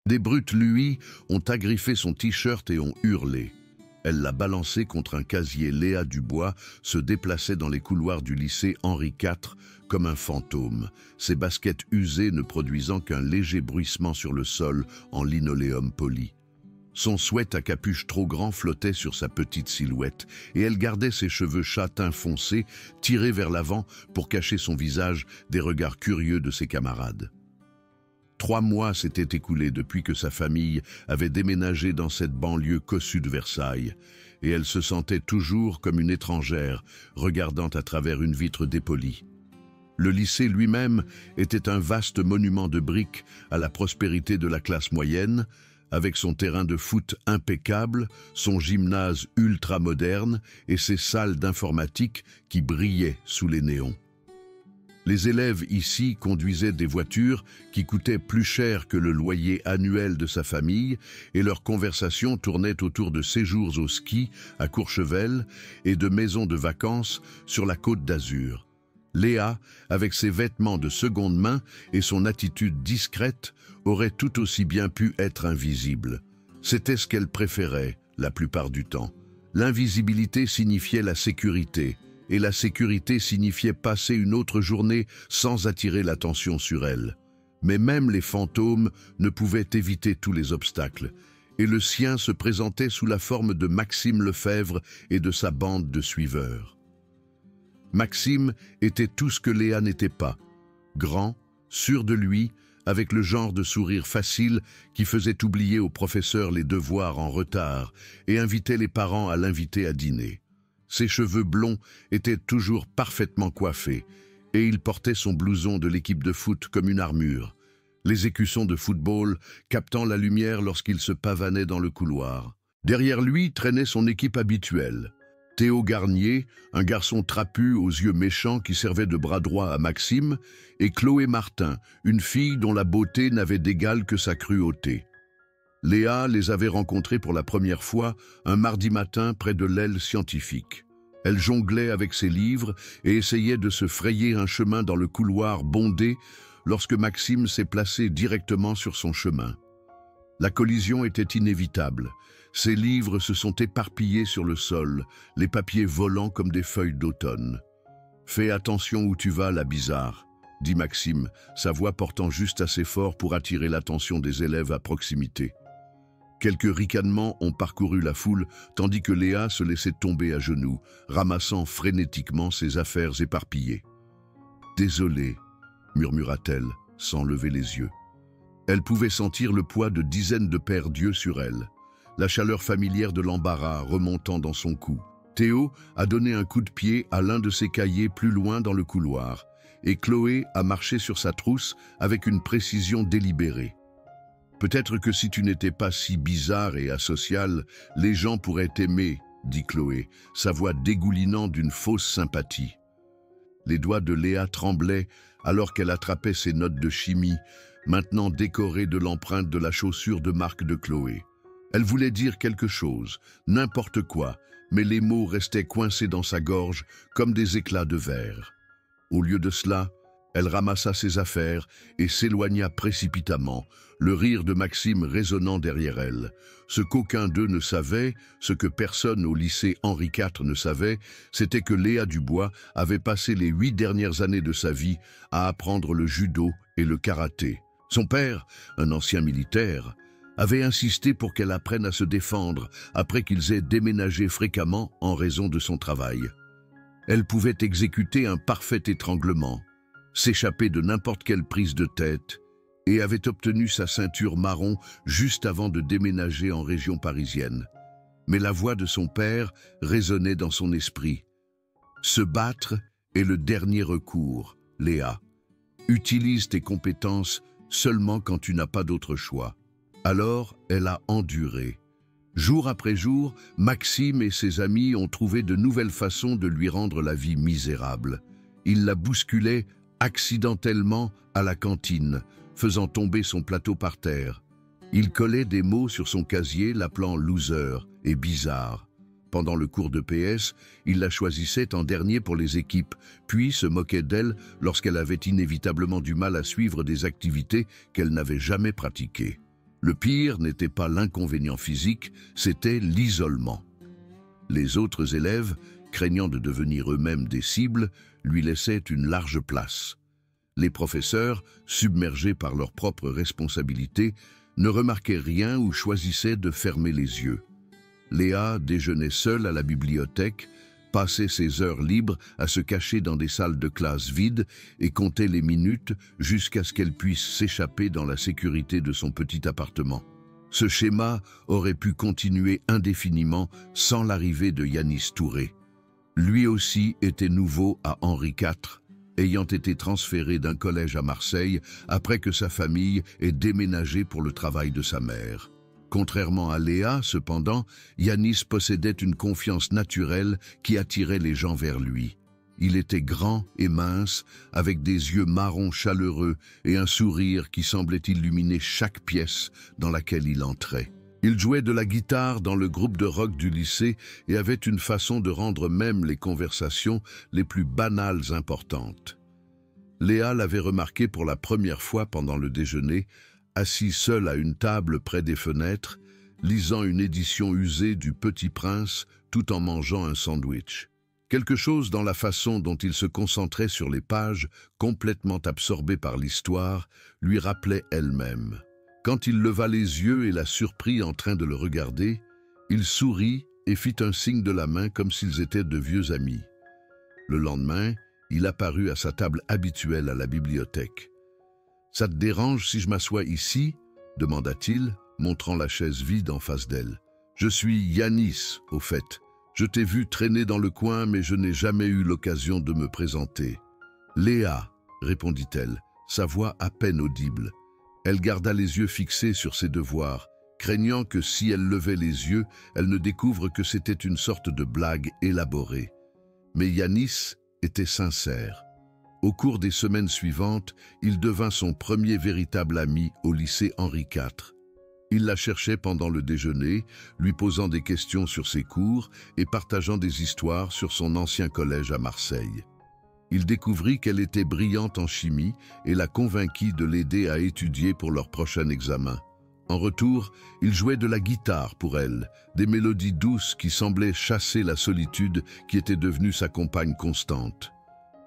Des brutes, lui, ont agriffé son t-shirt et ont hurlé. Elle l'a balancé contre un casier. Léa Dubois se déplaçait dans les couloirs du lycée Henri IV comme un fantôme, ses baskets usées ne produisant qu'un léger bruissement sur le sol en linoléum poli. Son sweat à capuche trop grand flottait sur sa petite silhouette et elle gardait ses cheveux châtains foncés tirés vers l'avant pour cacher son visage des regards curieux de ses camarades. 3 mois s'étaient écoulés depuis que sa famille avait déménagé dans cette banlieue cossue de Versailles, et elle se sentait toujours comme une étrangère, regardant à travers une vitre dépolie. Le lycée lui-même était un vaste monument de briques à la prospérité de la classe moyenne, avec son terrain de foot impeccable, son gymnase ultra-moderne et ses salles d'informatique qui brillaient sous les néons. Les élèves ici conduisaient des voitures qui coûtaient plus cher que le loyer annuel de sa famille et leurs conversations tournaient autour de séjours au ski à Courchevel et de maisons de vacances sur la Côte d'Azur. Léa, avec ses vêtements de seconde main et son attitude discrète, aurait tout aussi bien pu être invisible. C'était ce qu'elle préférait la plupart du temps. L'invisibilité signifiait la sécurité. Et la sécurité signifiait passer une autre journée sans attirer l'attention sur elle. Mais même les fantômes ne pouvaient éviter tous les obstacles, et le sien se présentait sous la forme de Maxime Lefebvre et de sa bande de suiveurs. Maxime était tout ce que Léa n'était pas, grand, sûr de lui, avec le genre de sourire facile qui faisait oublier aux professeurs les devoirs en retard et invitait les parents à l'inviter à dîner. Ses cheveux blonds étaient toujours parfaitement coiffés et il portait son blouson de l'équipe de foot comme une armure, les écussons de football captant la lumière lorsqu'il se pavanait dans le couloir. Derrière lui traînait son équipe habituelle. Théo Garnier, un garçon trapu aux yeux méchants qui servait de bras droit à Maxime, et Chloé Martin, une fille dont la beauté n'avait d'égal que sa cruauté. Léa les avait rencontrés pour la première fois un mardi matin près de l'aile scientifique. Elle jonglait avec ses livres et essayait de se frayer un chemin dans le couloir bondé lorsque Maxime s'est placé directement sur son chemin. La collision était inévitable. Ses livres se sont éparpillés sur le sol, les papiers volant comme des feuilles d'automne. « Fais attention où tu vas, la bizarre », dit Maxime, sa voix portant juste assez fort pour attirer l'attention des élèves à proximité. Quelques ricanements ont parcouru la foule, tandis que Léa se laissait tomber à genoux, ramassant frénétiquement ses affaires éparpillées. « Désolée », murmura-t-elle, sans lever les yeux. Elle pouvait sentir le poids de dizaines de paires d'yeux sur elle, la chaleur familière de l'embarras remontant dans son cou. Théo a donné un coup de pied à l'un de ses cahiers plus loin dans le couloir, et Chloé a marché sur sa trousse avec une précision délibérée. Peut-être que si tu n'étais pas si bizarre et asocial, les gens pourraient t'aimer, dit Chloé, sa voix dégoulinant d'une fausse sympathie. Les doigts de Léa tremblaient alors qu'elle attrapait ses notes de chimie, maintenant décorées de l'empreinte de la chaussure de marque de Chloé. Elle voulait dire quelque chose, n'importe quoi, mais les mots restaient coincés dans sa gorge comme des éclats de verre. Au lieu de cela, elle ramassa ses affaires et s'éloigna précipitamment, le rire de Maxime résonnant derrière elle. Ce qu'aucun d'eux ne savait, ce que personne au lycée Henri IV ne savait, c'était que Léa Dubois avait passé les 8 dernières années de sa vie à apprendre le judo et le karaté. Son père, un ancien militaire, avait insisté pour qu'elle apprenne à se défendre après qu'ils aient déménagé fréquemment en raison de son travail. Elle pouvait exécuter un parfait étranglement, s'échapper de n'importe quelle prise de tête et avait obtenu sa ceinture marron juste avant de déménager en région parisienne. Mais la voix de son père résonnait dans son esprit. « Se battre est le dernier recours, Léa. Utilise tes compétences seulement quand tu n'as pas d'autre choix. » Alors, elle a enduré. Jour après jour, Maxime et ses amis ont trouvé de nouvelles façons de lui rendre la vie misérable. Ils la bousculaient accidentellement à la cantine, faisant tomber son plateau par terre. Ils collaient des mots sur son casier, l'appelant « loser » et « bizarre ». Pendant le cours de PS, ils la choisissaient en dernier pour les équipes, puis se moquaient d'elle lorsqu'elle avait inévitablement du mal à suivre des activités qu'elle n'avait jamais pratiquées. Le pire n'était pas l'inconvénient physique, c'était l'isolement. Les autres élèves, craignant de devenir eux-mêmes des cibles, lui laissaient une large place. Les professeurs, submergés par leurs propres responsabilités, ne remarquaient rien ou choisissaient de fermer les yeux. Léa déjeunait seule à la bibliothèque, passait ses heures libres à se cacher dans des salles de classe vides et comptait les minutes jusqu'à ce qu'elle puisse s'échapper dans la sécurité de son petit appartement. Ce schéma aurait pu continuer indéfiniment sans l'arrivée de Yanis Touré. Lui aussi était nouveau à Henri IV, ayant été transféré d'un collège à Marseille après que sa famille ait déménagé pour le travail de sa mère. Contrairement à Léa, cependant, Yanis possédait une confiance naturelle qui attirait les gens vers lui. Il était grand et mince, avec des yeux marrons chaleureux et un sourire qui semblait illuminer chaque pièce dans laquelle il entrait. Il jouait de la guitare dans le groupe de rock du lycée et avait une façon de rendre même les conversations les plus banales importantes. Léa l'avait remarqué pour la première fois pendant le déjeuner, assis seul à une table près des fenêtres, lisant une édition usée du Petit Prince tout en mangeant un sandwich. Quelque chose dans la façon dont il se concentrait sur les pages, complètement absorbé par l'histoire, lui rappelait elle-même. Quand il leva les yeux et la surprit en train de le regarder, il sourit et fit un signe de la main comme s'ils étaient de vieux amis. Le lendemain, il apparut à sa table habituelle à la bibliothèque. « Ça te dérange si je m'assois ici ?» demanda-t-il, montrant la chaise vide en face d'elle. « Je suis Yanis, au fait. Je t'ai vu traîner dans le coin, mais je n'ai jamais eu l'occasion de me présenter. »« Léa, » répondit-elle, sa voix à peine audible. Elle garda les yeux fixés sur ses devoirs, craignant que si elle levait les yeux, elle ne découvre que c'était une sorte de blague élaborée. Mais Yanis était sincère. Au cours des semaines suivantes, il devint son premier véritable ami au lycée Henri IV. Il la cherchait pendant le déjeuner, lui posant des questions sur ses cours et partageant des histoires sur son ancien collège à Marseille. Il découvrit qu'elle était brillante en chimie et la convainquit de l'aider à étudier pour leur prochain examen. En retour, il jouait de la guitare pour elle, des mélodies douces qui semblaient chasser la solitude qui était devenue sa compagne constante.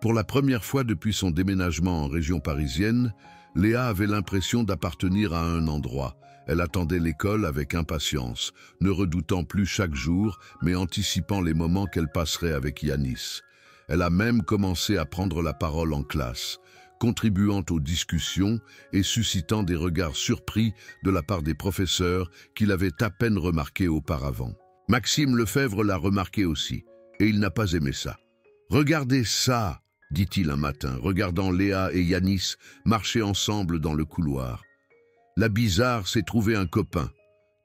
Pour la première fois depuis son déménagement en région parisienne, Léa avait l'impression d'appartenir à un endroit. Elle attendait l'école avec impatience, ne redoutant plus chaque jour, mais anticipant les moments qu'elle passerait avec Yanis. Elle a même commencé à prendre la parole en classe, contribuant aux discussions et suscitant des regards surpris de la part des professeurs qui l'avaient à peine remarqué auparavant. Maxime Lefebvre l'a remarqué aussi, et il n'a pas aimé ça. « Regardez ça !» dit-il un matin, regardant Léa et Yanis marcher ensemble dans le couloir. La bizarre s'est trouvé un copain.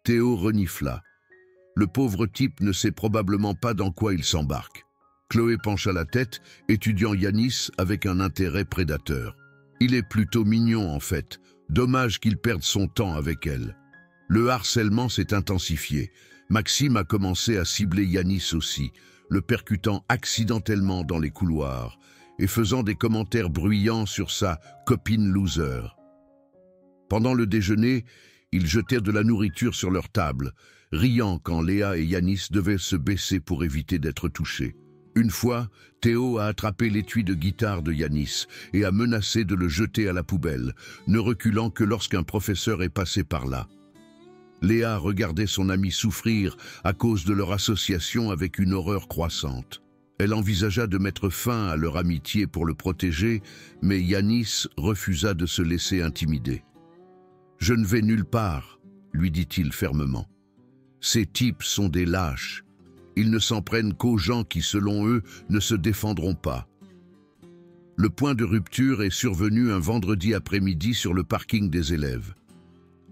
Théo renifla. Le pauvre type ne sait probablement pas dans quoi il s'embarque. Chloé pencha la tête, étudiant Yanis avec un intérêt prédateur. Il est plutôt mignon en fait. Dommage qu'il perde son temps avec elle. Le harcèlement s'est intensifié. Maxime a commencé à cibler Yanis aussi, le percutant accidentellement dans les couloirs et faisant des commentaires bruyants sur sa copine loser. Pendant le déjeuner, ils jetèrent de la nourriture sur leur table, riant quand Léa et Yanis devaient se baisser pour éviter d'être touchés. Une fois, Théo a attrapé l'étui de guitare de Yanis et a menacé de le jeter à la poubelle, ne reculant que lorsqu'un professeur est passé par là. Léa regardait son ami souffrir à cause de leur association avec une horreur croissante. Elle envisagea de mettre fin à leur amitié pour le protéger, mais Yanis refusa de se laisser intimider. « Je ne vais nulle part », lui dit-il fermement. « Ces types sont des lâches. Ils ne s'en prennent qu'aux gens qui, selon eux, ne se défendront pas. » Le point de rupture est survenu un vendredi après-midi sur le parking des élèves.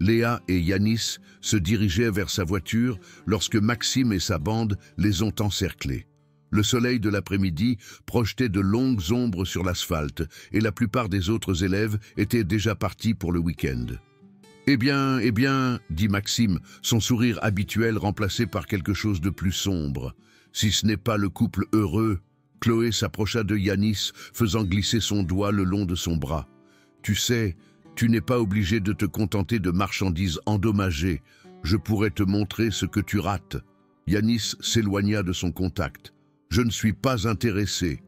Léa et Yanis se dirigeaient vers sa voiture lorsque Maxime et sa bande les ont encerclés. Le soleil de l'après-midi projetait de longues ombres sur l'asphalte et la plupart des autres élèves étaient déjà partis pour le week-end. « Eh bien, » dit Maxime, son sourire habituel remplacé par quelque chose de plus sombre. « Si ce n'est pas le couple heureux », Chloé s'approcha de Yanis, faisant glisser son doigt le long de son bras. « Tu sais, Tu n'es pas obligé de te contenter de marchandises endommagées. Je pourrais te montrer ce que tu rates. Yanis s'éloigna de son contact. Je ne suis pas intéressé.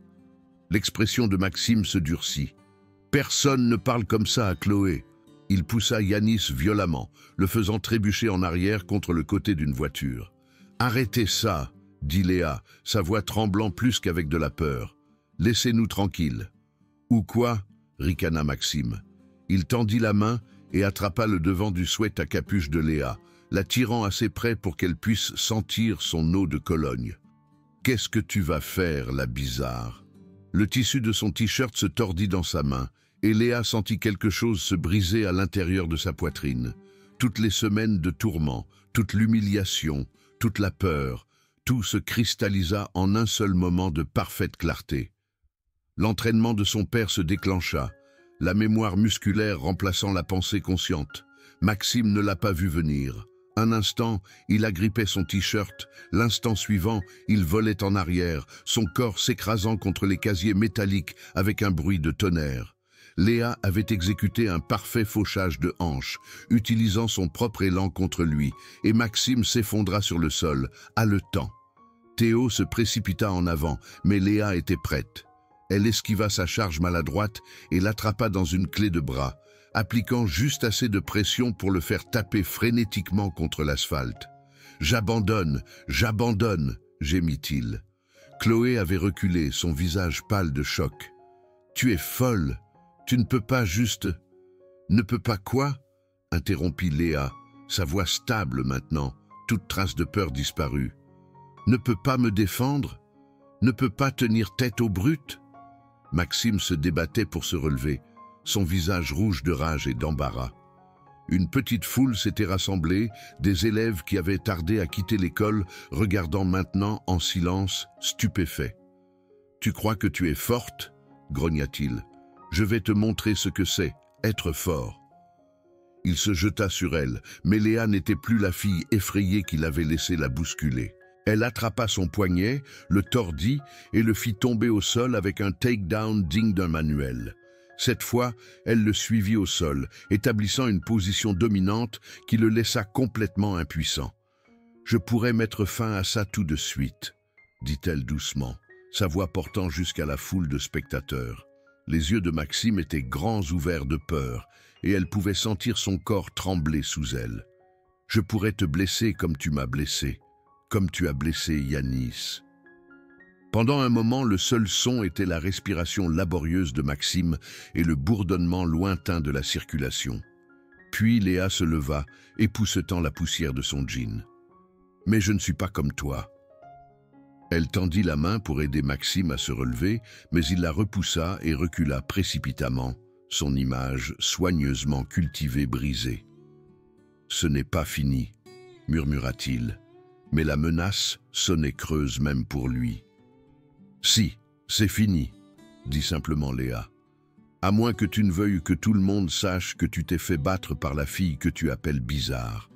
L'expression de Maxime se durcit. Personne ne parle comme ça à Chloé. Il poussa Yanis violemment, le faisant trébucher en arrière contre le côté d'une voiture. Arrêtez ça, dit Léa, sa voix tremblant plus qu'avec de la peur. Laissez-nous tranquilles. Ou quoi? Ricana Maxime. Il tendit la main et attrapa le devant du sweat à capuche de Léa, la tirant assez près pour qu'elle puisse sentir son eau de Cologne. Qu'est-ce que tu vas faire, la bizarre? Le tissu de son t-shirt se tordit dans sa main, et Léa sentit quelque chose se briser à l'intérieur de sa poitrine. Toutes les semaines de tourments, toute l'humiliation, toute la peur, tout se cristallisa en un seul moment de parfaite clarté. L'entraînement de son père se déclencha, la mémoire musculaire remplaçant la pensée consciente. Maxime ne l'a pas vu venir. Un instant, il agrippait son t-shirt. L'instant suivant, il volait en arrière, son corps s'écrasant contre les casiers métalliques avec un bruit de tonnerre. Léa avait exécuté un parfait fauchage de hanche, utilisant son propre élan contre lui, et Maxime s'effondra sur le sol, haletant. Théo se précipita en avant, mais Léa était prête. Elle esquiva sa charge maladroite et l'attrapa dans une clé de bras, appliquant juste assez de pression pour le faire taper frénétiquement contre l'asphalte. « J'abandonne, j'abandonne !» gémit-il. Chloé avait reculé, son visage pâle de choc. « Tu es folle, tu ne peux pas juste... »« Ne peux pas quoi ?» interrompit Léa, sa voix stable maintenant, toute trace de peur disparue. « Ne peux pas me défendre? Ne peux pas tenir tête aux brutes ?» Maxime se débattait pour se relever, son visage rouge de rage et d'embarras. Une petite foule s'était rassemblée, des élèves qui avaient tardé à quitter l'école, regardant maintenant en silence, stupéfaits. « Tu crois que tu es forte ?» grogna-t-il. « Je vais te montrer ce que c'est, être fort. » Il se jeta sur elle, mais Léa n'était plus la fille effrayée qu'il avait laissé la bousculer. Elle attrapa son poignet, le tordit et le fit tomber au sol avec un take-down digne d'un manuel. Cette fois, elle le suivit au sol, établissant une position dominante qui le laissa complètement impuissant. « Je pourrais mettre fin à ça tout de suite », dit-elle doucement, sa voix portant jusqu'à la foule de spectateurs. Les yeux de Maxime étaient grands ouverts de peur, et elle pouvait sentir son corps trembler sous elle. « Je pourrais te blesser comme tu m'as blessé. Comme tu as blessé Yanis. » Pendant un moment, le seul son était la respiration laborieuse de Maxime et le bourdonnement lointain de la circulation. Puis Léa se leva, époussetant la poussière de son jean. « Mais je ne suis pas comme toi. » Elle tendit la main pour aider Maxime à se relever, mais il la repoussa et recula précipitamment, son image soigneusement cultivée brisée. « Ce n'est pas fini, » murmura-t-il. Mais la menace sonnait creuse même pour lui. « Si, c'est fini, » dit simplement Léa. « À moins que tu ne veuilles que tout le monde sache que tu t'es fait battre par la fille que tu appelles bizarre. »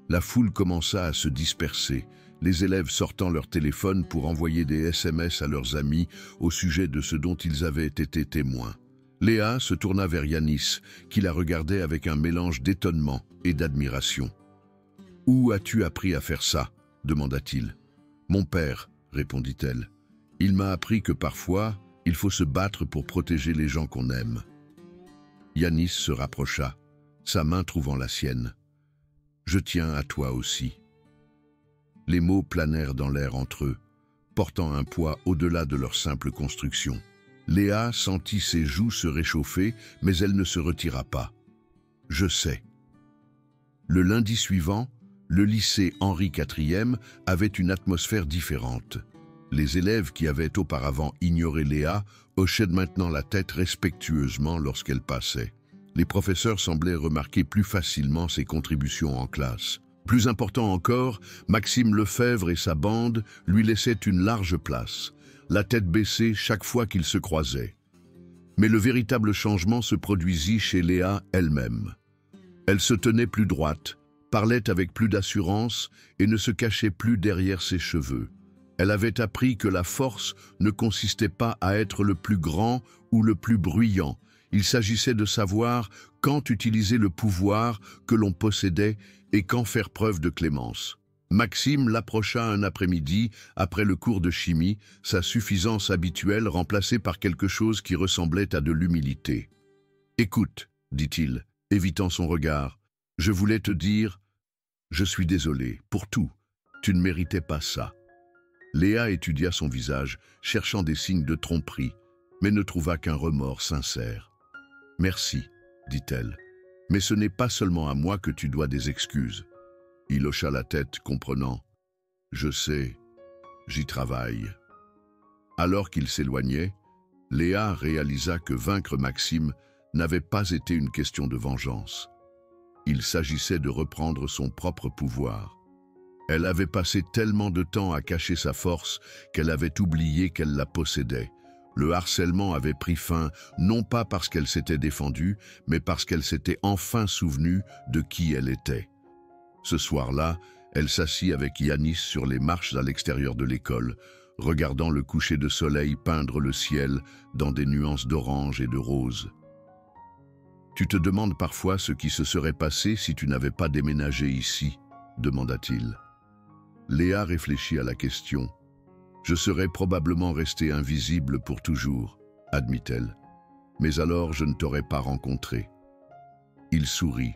La foule commença à se disperser, les élèves sortant leur téléphone pour envoyer des SMS à leurs amis au sujet de ce dont ils avaient été témoins. Léa se tourna vers Yanis, qui la regardait avec un mélange d'étonnement et d'admiration. « Où as-tu appris à faire ça ?» demanda-t-il. « Mon père, » répondit-elle. « Il m'a appris que parfois, il faut se battre pour protéger les gens qu'on aime. » Yanis se rapprocha, sa main trouvant la sienne. « Je tiens à toi aussi. » Les mots planèrent dans l'air entre eux, portant un poids au-delà de leur simple construction. Léa sentit ses joues se réchauffer, mais elle ne se retira pas. « Je sais. » Le lundi suivant, le lycée Henri IV avait une atmosphère différente. Les élèves qui avaient auparavant ignoré Léa hochaient maintenant la tête respectueusement lorsqu'elle passait. Les professeurs semblaient remarquer plus facilement ses contributions en classe. Plus important encore, Maxime Lefebvre et sa bande lui laissaient une large place, la tête baissée chaque fois qu'ils se croisaient. Mais le véritable changement se produisit chez Léa elle-même. Elle se tenait plus droite, parlait avec plus d'assurance et ne se cachait plus derrière ses cheveux. Elle avait appris que la force ne consistait pas à être le plus grand ou le plus bruyant, Il s'agissait de savoir quand utiliser le pouvoir que l'on possédait et quand faire preuve de clémence. Maxime l'approcha un après-midi, après le cours de chimie, sa suffisance habituelle remplacée par quelque chose qui ressemblait à de l'humilité. « Écoute, dit-il, évitant son regard, je voulais te dire, je suis désolé, pour tout, tu ne méritais pas ça. » Léa étudia son visage, cherchant des signes de tromperie, mais ne trouva qu'un remords sincère. « Merci, dit-elle, mais ce n'est pas seulement à moi que tu dois des excuses. » Il hocha la tête, comprenant. « Je sais, j'y travaille. » Alors qu'il s'éloignait, Léa réalisa que vaincre Maxime n'avait pas été une question de vengeance. Il s'agissait de reprendre son propre pouvoir. Elle avait passé tellement de temps à cacher sa force qu'elle avait oublié qu'elle la possédait. Le harcèlement avait pris fin, non pas parce qu'elle s'était défendue, mais parce qu'elle s'était enfin souvenue de qui elle était. Ce soir-là, elle s'assit avec Yanis sur les marches à l'extérieur de l'école, regardant le coucher de soleil peindre le ciel dans des nuances d'orange et de rose. « Tu te demandes parfois ce qui se serait passé si tu n'avais pas déménagé ici ?» demanda-t-il. Léa réfléchit à la question. « Je serais probablement restée invisible pour toujours, » admit-elle. « Mais alors je ne t'aurais pas rencontré. » Il sourit,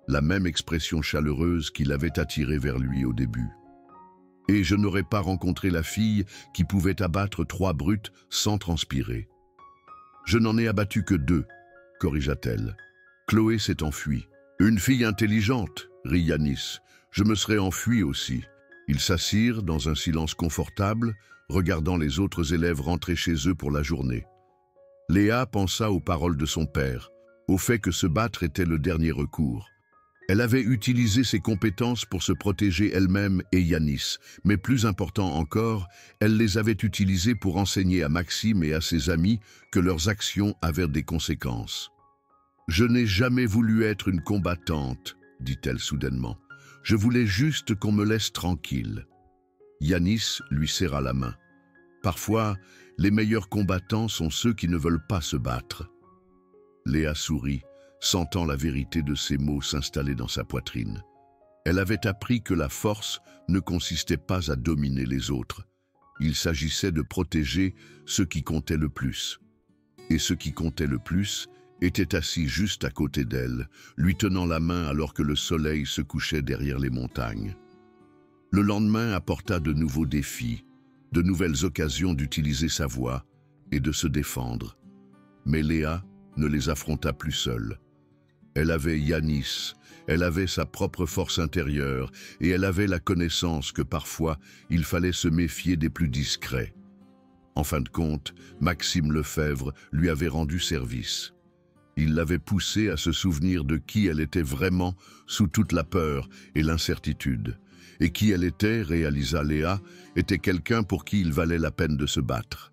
la même expression chaleureuse qui l'avait attiré vers lui au début. « Et je n'aurais pas rencontré la fille qui pouvait abattre 3 brutes sans transpirer. »« Je n'en ai abattu que 2, » corrigea-t-elle. Chloé s'est enfuie. « Une fille intelligente, » rit Yanis. « Je me serais enfui aussi. » Ils s'assirent dans un silence confortable, regardant les autres élèves rentrer chez eux pour la journée. Léa pensa aux paroles de son père, au fait que se battre était le dernier recours. Elle avait utilisé ses compétences pour se protéger elle-même et Yanis, mais plus important encore, elle les avait utilisées pour enseigner à Maxime et à ses amis que leurs actions avaient des conséquences. « Je n'ai jamais voulu être une combattante, » dit-elle soudainement. « Je voulais juste qu'on me laisse tranquille. » Yanis lui serra la main. « Parfois, les meilleurs combattants sont ceux qui ne veulent pas se battre. » Léa sourit, sentant la vérité de ces mots s'installer dans sa poitrine. Elle avait appris que la force ne consistait pas à dominer les autres. Il s'agissait de protéger ce qui comptait le plus. Et ce qui comptait le plus était assis juste à côté d'elle, lui tenant la main alors que le soleil se couchait derrière les montagnes. Le lendemain apporta de nouveaux défis, de nouvelles occasions d'utiliser sa voix et de se défendre. Mais Léa ne les affronta plus seule. Elle avait Yanis, elle avait sa propre force intérieure et elle avait la connaissance que parfois il fallait se méfier des plus discrets. En fin de compte, Maxime Lefebvre lui avait rendu service. Il l'avait poussée à se souvenir de qui elle était vraiment sous toute la peur et l'incertitude. Et qui elle était, réalisa Léa, était quelqu'un pour qui il valait la peine de se battre.